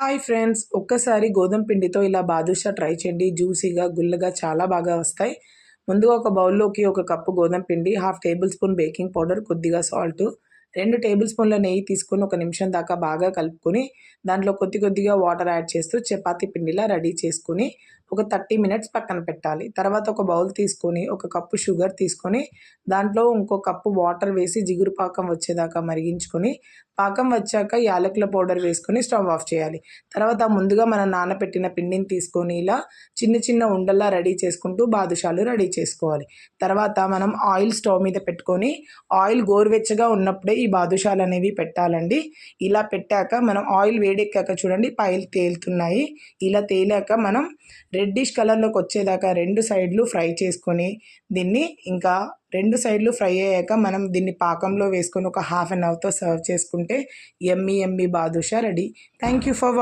Hi friends, ఒక్కసారి గోధుమ పిండితో ఇలా బాదుషా ట్రై చేయండి. జ్యూసీగా గుల్లగా చాలా బాగా వస్తాయి. ముందుగా ఒక బౌల్లోకి ఒక కప్పు గోధుమ పిండి, half table spoon baking powder, కొద్దిగా సాల్ట్, 2 టేబుల్ స్పూన్ల నెయ్యి తీసుకొని ఒక నిమిషం దాకా బాగా కలుపుకొని దాంట్లో కొద్దిగా వాటర్ యాడ్ చేస్తూ చపాతీ పిండిలా రెడీ చేసుకొని ఒక 30 మినిట్స్ పక్కన పెట్టాలి. తర్వాత ఒక బౌల్ తీసుకొని ఒక కప్పు షుగర్ తీసుకొని దాంట్లో ఇంకో కప్పు వాటర్ వేసి జిగురు పాకం వచ్చేదాకా మరిగించుకొని పాకం వచ్చాక యాలకుల పౌడర్ వేసుకొని స్టవ్ ఆఫ్ చేయాలి. తర్వాత ముందుగా మనం నానబెట్టిన పిండిని తీసుకొని ఇలా చిన్న ఉండల్లా రెడీ చేసుకుంటూ బాదుషాలు రెడీ చేసుకోవాలి. తర్వాత మనం ఆయిల్ స్టవ్ మీద పెట్టుకొని ఆయిల్ గోరువెచ్చగా ఉన్నప్పుడే ఈ బాదుషాలు అనేవి పెట్టాలండి. ఇలా పెట్టాక మనం ఆయిల్ వేడెక్కాక చూడండి పైలు తేలుతున్నాయి. ఇలా తేలాక మనం రెడ్డిష్ కలర్లోకి వచ్చేదాకా 2 సైడ్లు ఫ్రై చేసుకొని దీన్ని ఇంకా 2 సైడ్లు ఫ్రై అయ్యాక మనం దీన్ని పాకంలో వేసుకొని ఒక హాఫ్ అన్ అవర్తో సర్వ్ చేసుకుంటే yummy badusha ready. Thank you for